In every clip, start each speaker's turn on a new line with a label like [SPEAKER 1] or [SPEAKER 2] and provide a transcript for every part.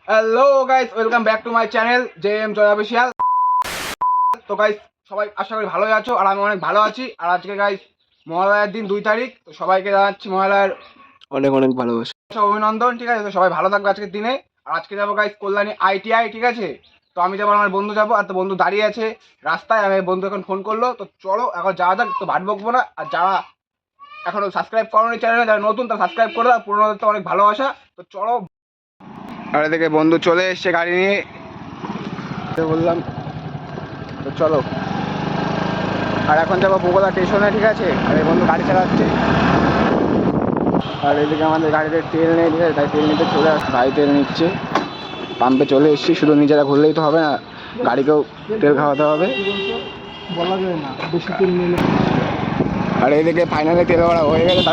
[SPEAKER 1] Hello guys, welcome back to my channel JM Jay official. তো guys, সবাই আশা করি ভালোই আছো আর আমি অনেক ভালো আছি। আর আজকে গাইস মহালয়ার দিন 2 তারিখ, তো সবাইকে জানাচ্ছি মহালয়ার অনেক অনেক ভালোবাসা, অভিনন্দন। ঠিক আছে, তো সবাই ভালো থাকবে আজকের দিনে। আর আজকে যাবো গাইস কল্যাণী আইটিআই। ঠিক আছে, তো আমি যাবো, আমার বন্ধু যাবো, আর তো বন্ধু দাঁড়িয়ে আছে রাস্তায়। আমি বন্ধু এখন ফোন করলো, তো চলো এখন যাওয়া যাক। তো ভাট বকবো না। আর যারা এখনো সাবস্ক্রাইব করোনি চ্যানেলে, যারা নতুন তারা সাবস্ক্রাইব করে দাও, পুরোনোদের তো অনেক ভালোবাসা। তো চলো। আর এদিকে বন্ধু চলে এসছে গাড়ি নিয়ে, বললাম তো চলো। আর এখন যাবো বগুড়া স্টেশনে। ঠিক আছে, আর এই বন্ধু গাড়ি চালাচ্ছে। আর এদিকে আমাদের গাড়িতে তেল নেই, ঠিক আছে, তাই তেল নিতে চলে আসছে। ভাই তেল নিচ্ছে, পাম্পে চলে এসেছি। শুধু নিজেরা ঘুরলেই তো হবে না, গাড়িকেও তেল খাওয়াতে হবে। বলা যায় না বেশি তেল নিলে। আর এদিকে ফাইনালি তেল ভরা হয়ে গেছে।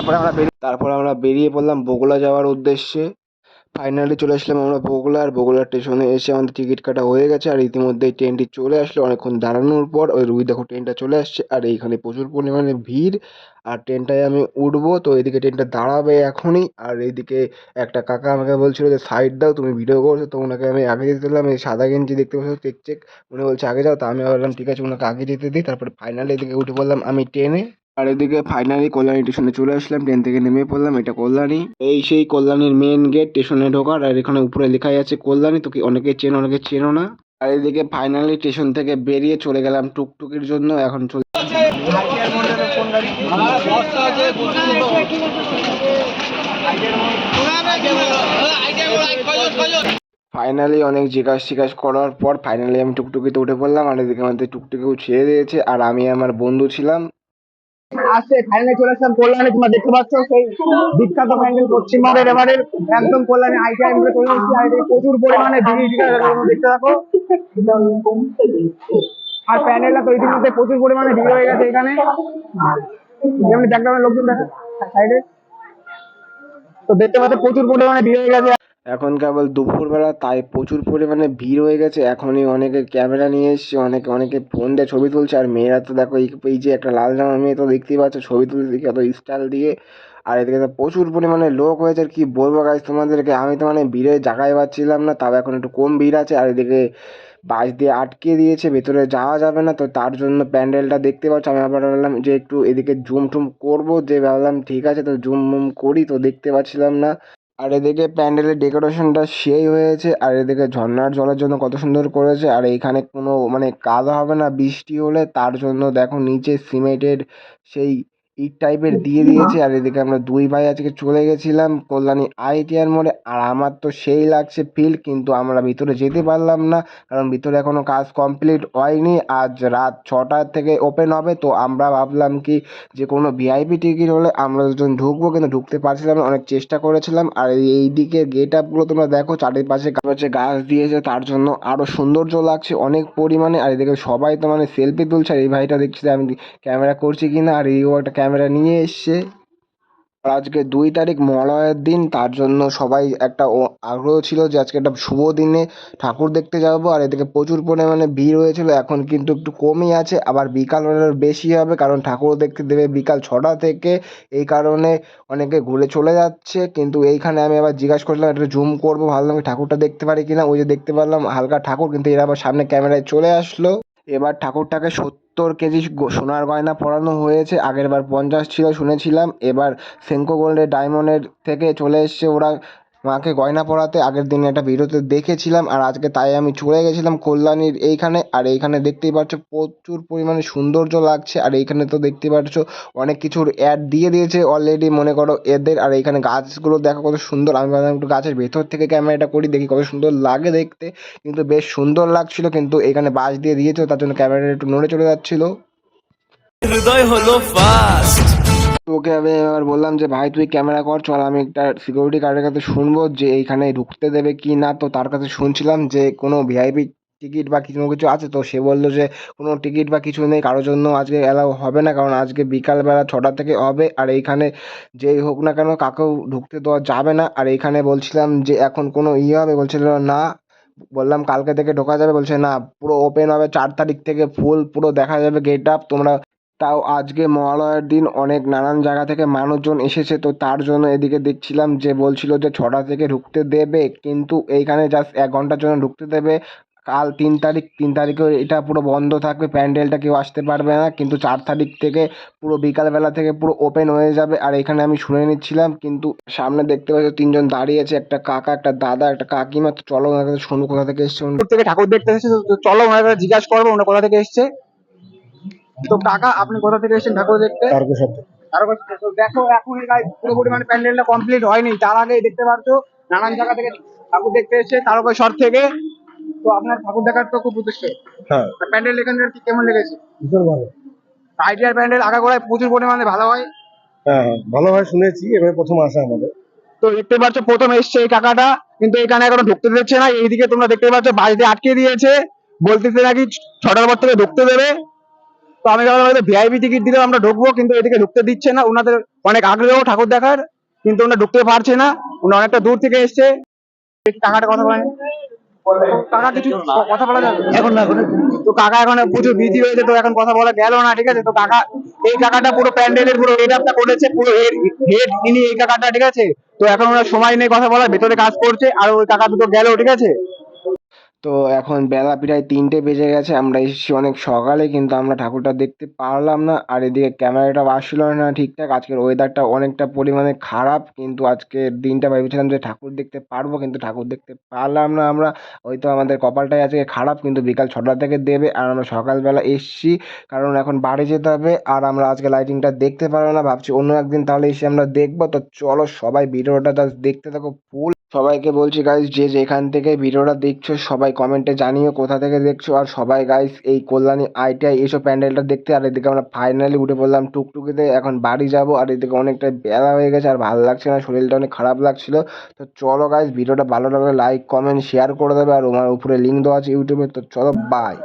[SPEAKER 1] তারপরে আমরা বেরিয়ে পড়লাম বগুড়া যাওয়ার উদ্দেশ্যে। ফাইনালি চলে আসলাম আমরা বগুড়া। আর বগুড়া স্টেশনে এসে আমাদের টিকিট কাটা হয়ে গেছে। আর ইতিমধ্যেই ট্রেনটি চলে আসলো। অনেকক্ষণ দাঁড়ানোর পর ওই রুই দেখো ট্রেনটা চলে আসছে। আর এইখানে প্রচুর পরিমাণে ভিড়। আর ট্রেনটায় আমি উঠবো, তো এদিকে ট্রেনটা দাঁড়াবে এখনই। আর এইদিকে একটা কাকা আমাকে বলছিল যে সাইড দাও, তুমি ভিডিও করছো। তো ওনাকে আমি আগে যেতে দিলাম। এই সাদা গেঞ্জি দেখতে পাচ্ছ, চেক চেক, উনি বলছে আগে যাও। তা আমি বললাম ঠিক আছে, ওনাকে আগে যেতে দিই। তারপরে ফাইনালি এদিকে উঠে পড়লাম আমি ট্রেনে। আর এদিকে ফাইনালি কল্যাণী স্টেশনে চলে আসলাম। ট্রেন থেকে নেমে পড়লাম। এটা কল্যাণী, এই সেই কল্যাণীর মেন গেট স্টেশনে ঢোকার। আর এখানে উপরে লেখাই আছে কল্যাণী, তো কি অনেকে চেনো অনেকে চেনো না। আর এদিকে ফাইনালি স্টেশন থেকে বেরিয়ে চলে গেলাম টুকটুকির জন্য। এখন চলে ফাইনালি অনেক জিজ্ঞাস করার পর ফাইনালি আমি টুকটুকিতে উঠে পড়লাম। আর এদিকে আমাদের টুকটুকিও ছেড়ে দিয়েছে। আর আমি আমার বন্ধু ছিলাম। আসছে ফাইনালি চলে আসলাম কল্যাণী। তোমরা দেখতে পাচ্ছ সেই বিখ্যাত প্যান্ডেল পশ্চিমবঙ্গের এবারে একদম কল্যাণী আইটিআই আমরা চলে এসেছি। আর এদিকে প্রচুর পরিমাণে ভিড়, ঠিক আছে, তোমরা দেখতে থাকো। আর প্যান্ডেলটা তো ইতিমধ্যে প্রচুর পরিমাণে ভিড় হয়ে গেছে এখানে। যেমনি ব্যাকগ্রাউন্ডের লোকজন দেখো সাইডে, তো দেখতে পাচ্ছ প্রচুর পরিমাণে ভিড় হয়ে গেছে। এখন কেবল দুপুরবেলা, তাই প্রচুর পরিমাণে ভিড় হয়ে গেছে। এখনই অনেকে ক্যামেরা নিয়ে এসছে, অনেকে ফোন দিয়ে ছবি তুলছে। আর মেয়েরা তো দেখো, এই যে একটা লাল জামা মেয়ে, তো দেখতেই পাচ্ছ ছবি তুলতে দেখে এত স্টাইল দিয়ে। আর এদিকে তো প্রচুর পরিমাণে লোক হয়েছে। আর কি বলবো গাইজ তোমাদেরকে, আমি তো মানে ভিড়ে জায়গায় পাচ্ছিলাম না। তাও এখন একটু কম ভিড় আছে। আর এদিকে বাস দিয়ে আটকে দিয়েছে, ভেতরে যাওয়া যাবে না। তো তার জন্য প্যান্ডেলটা দেখতে পাচ্ছ। আমি আবার ভাবলাম যে একটু এদিকে জুম টুম করবো, যে ভাবলাম ঠিক আছে তো জুম মুম করি, তো দেখতে পাচ্ছিলাম না। আর এদিকে প্যান্ডেলের ডেকোরেশনটা সেই হয়েছে। আর এদিকে ঝর্ণার জলের জন্য কত সুন্দর করেছে। আর এইখানে কোনো মানে কাদা হবে না বৃষ্টি হলে, তার জন্য দেখো নিচে সিমেন্টের সেই ইট টাইপের দিয়ে দিয়েছে। আর এদিকে আমরা দুই ভাই আজকে চলে গেছিলাম কল্যাণী আইটিআর মোড়ে। আর আমার তো সেই লাগছে ফিল, কিন্তু আমরা ভিতরে যেতে পারলাম না, কারণ ভিতরে এখনো কাজ কমপ্লিট হয়নি। আজ রাত 6টার থেকে ওপেন হবে। তো আমরা ভাবলাম কি যে কোনো ভিআইপি টিকিট হলে আমরা দুজন ঢুকবো, কিন্তু ঢুকতে পারছিলাম না, অনেক চেষ্টা করেছিলাম। আর এই দিকে গেট আপগুলো তোমরা দেখো, চারিপাশে গাছ দিয়েছে, তার জন্য আরো সৌন্দর্য লাগছে অনেক পরিমাণে। আর এদিকে সবাই তো মানে সেলফি তুলছে। আর এই ভাইটা দেখছি যে আমি ক্যামেরা করছি কিনা, আর এইও একটা ক্যামেরা নিয়ে এসছে। আর আজকে 2 তারিখ মহালয়ার দিন, তার জন্য সবাই একটা আগ্রহ ছিল যে আজকে একটা শুভ দিনে ঠাকুর দেখতে যাবো। আর এদিকে প্রচুর পরিমাণে ভিড় হয়েছিল, এখন কিন্তু একটু কমই আছে। আবার বিকাল হলে বেশি হবে, কারণ ঠাকুর দেখতে দেবে বিকাল 6টা থেকে। এই কারণে অনেকে ঘুরে চলে যাচ্ছে। কিন্তু এইখানে আমি আবার জিজ্ঞাসা করলাম, একটু জুম করবো, ভাবলাম ঠাকুরটা দেখতে পারি কিনা। ওই যে দেখতে পারলাম হালকা ঠাকুর, কিন্তু এরা আবার সামনে ক্যামেরায় চলে আসলো। এবার ঠাকুরটাকে 70 কেজি সোনার গয়না পরানো হয়েছে। আগের বার 50 ছিল শুনেছিলাম। এবার সেনকো গোল্ডের ডায়মন্ডের থেকে চলে এসছে ওরা মাকে গয়না পরাতে। আগের দিনে একটা ভিডিওতে দেখেছিলাম। আর আজকে তাই আমি চলে গেছিলাম কল্যাণীর এইখানে। আর এইখানে দেখতেই পাচ্ছ প্রচুর পরিমাণে সৌন্দর্য লাগছে। আর এইখানে তো দেখতেই পাচ্ছ অনেক কিছুর অ্যাড দিয়ে দিয়েছে অলরেডি, মনে করো এদের। আর এইখানে গাছগুলো দেখো কত সুন্দর। আমি ভাবলাম একটু গাছের ভেতর থেকে ক্যামেরাটা করি, দেখি কত সুন্দর লাগে দেখতে। কিন্তু বেশ সুন্দর লাগছিল, কিন্তু এখানে বাঁশ দিয়ে দিয়েছে, তার জন্য ক্যামেরাটা একটু নড়ে চলে যাচ্ছিল। হৃদয় হলো ফাস্ট। ওকে আমি এবার বললাম যে ভাই তুই ক্যামেরা কর, চল আমি একটা সিকিউরিটি গার্ডের কাছে শুনবো যে এইখানে ঢুকতে দেবে কি না। তো তার কাছে শুনছিলাম যে কোনো ভিআইপি টিকিট বা কিছু কিছু আছে। তো সে বললো যে কোনো টিকিট বা কিছু নেই কারোর জন্য, আজকে অ্যালাউ হবে না, কারণ আজকে বিকালবেলা 6টা থেকে হবে। আর এইখানে যেই হোক না কেন কাকেও ঢুকতে দেওয়া যাবে না। আর এইখানে বলছিলাম যে এখন কোনো হবে, বলছিল না। বললাম কালকে থেকে ঢোকা যাবে, বলছে না পুরো ওপেন হবে 4 তারিখ থেকে, ফুল পুরো দেখা যাবে গেট আপ তোমরা। তাও আজকে মহালয়ার দিন অনেক নানান জায়গা থেকে মানুষজন এসেছে, তো তার জন্য এদিকে দেখছিলাম যে বলছিল যে 6টা থেকে ঢুকতে দেবে, কিন্তু এইখানে জাস্ট 1 ঘন্টার জন্য ঢুকতে দেবে। কাল 3 তারিখ, 3 তারিখেও এটা পুরো বন্ধ থাকবে, প্যান্ডেলটা কেউ আসতে পারবে না, কিন্তু 4 তারিখ থেকে পুরো বিকালবেলা থেকে পুরো ওপেন হয়ে যাবে। আর এখানে আমি শুনে নিচ্ছিলাম, কিন্তু সামনে দেখতে পাচ্ছি 3জন দাঁড়িয়েছে, একটা কাকা, একটা দাদা, একটা কাকিমা। তো চলো ওনার কাছে শুনবো কোথা থেকে এসছে। থেকে ঠাকুর দেখতে এসেছে, তো চলো ওনার কাছে জিজ্ঞাসা করবো ওনার কোথা থেকে এসছে। তো কাকা, আপনি কোথা থেকে এসেছেন ঠাকুর দেখতে? তারকেশ্বর। তো দেখো এখন এই গায়ে পুরোপুরি মানে প্যান্ডেলটা কমপ্লিট হয়নি, তার আগেই দেখতে পাচ্ছ নানান জায়গা থেকে ঠাকুর দেখতে এসেছে তারকেশ্বর থেকে। তো আপনার ঠাকুর দেখার তো খুব উদ্দেশ্য।
[SPEAKER 2] হ্যাঁ,
[SPEAKER 1] প্যান্ডেল এখানে কেমন লেগেছে?
[SPEAKER 2] ভীষণ ভালো।
[SPEAKER 1] আইডিয়ার প্যান্ডেল আগাগোড়ায় প্রচুর পরিমাণে ভালো হয়।
[SPEAKER 2] হ্যাঁ, হ্যাঁ, ভালো হয় শুনেছি, এবারে প্রথম আসা আমাদের।
[SPEAKER 1] তো দেখতে পাচ্ছ প্রথম এসছে এই কাকাটা, কিন্তু এখানে এখনো ঢুকতে দিচ্ছে না। এইদিকে তোমরা দেখতে পাচ্ছ বাড়িতে আটকে দিয়েছে, বলতেছে নাকি 6টার পর থেকে ঢুকতে দেবে। তো আমি ভাবলাম হয়তো ভিআইপি টিকিট দিলে আমরা ঢুকবো, কিন্তু এদিকে ঢুকতে দিচ্ছে না। ওনাদের অনেক আগ্রহ ঠাকুর দেখার, কিন্তু ওনারা ঢুকতে পারছে না, ওনারা অনেকটা দূর থেকে এসছে। কাকাটা কথা বলেন। কাকা কিছু কথা বলা যাবে?
[SPEAKER 2] এখন না, এখন
[SPEAKER 1] তো কাকা এখন প্রচুর বিজি হয়েছে, তো এখন কথা বলা গেল না, ঠিক আছে। তো কাকা, এই কাকাটা পুরো প্যান্ডেলের পুরো হেড আপটা করেছে, পুরো হেড ইনি এই কাকাটা, ঠিক আছে। তো এখন ওনার সময় নেই কথা বলার, ভেতরে কাজ করছে, আর ওই কাকা দুটো গেল, ঠিক আছে। তো এখন বেলা প্রায় 3টে বেজে গেছে, আমরা এসেছি অনেক সকালে, কিন্তু আমরা ঠাকুরটা দেখতে পারলাম না। আর এদিকে ক্যামেরাটা আসছিল না ঠিকঠাক। আজকের ওয়েদারটা অনেকটা পরিমাণে খারাপ, কিন্তু আজকের দিনটা ভেবেছিলাম যে ঠাকুর দেখতে পারবো, কিন্তু ঠাকুর দেখতে পারলাম না আমরা। হয়তো আমাদের কপালটাই আজকে খারাপ, কিন্তু বিকাল 6টা থেকে দেবে, আর আমরা সকালবেলা এসছি, কারণ এখন বাড়ি যেতে হবে। আর আমরা আজকে লাইটিংটা দেখতে পারবো না, ভাবছি অন্য একদিন তাহলে এসে আমরা দেখবো। তো চলো সবাই ভিডিওটা জাস্ট দেখতে থাকো ফুল। সবাইকে বলছি গাইস, যে যেখান থেকে ভিডিওটা দেখছো সবাই কমেন্টে জানিও কোথা থেকে দেখছো। আর সবাই গাইস এই কল্যাণী আইটিআই এসব প্যান্ডেলটা দেখতে। আর এদিকে আমরা ফাইনালি উঠে পড়লাম টুকটুকিতে, এখন বাড়ি যাব। আর এদিকে অনেকটা বেলা হয়ে গেছে, আর ভালো লাগছে না, শরীরটা অনেক খারাপ লাগছিল। তো চলো গাইস, ভিডিওটা ভালো লাগলে লাইক কমেন্ট শেয়ার করে দেবে, আর আমার উপরে লিঙ্ক দেওয়া আছে ইউটিউবে। তো চলো, বাই।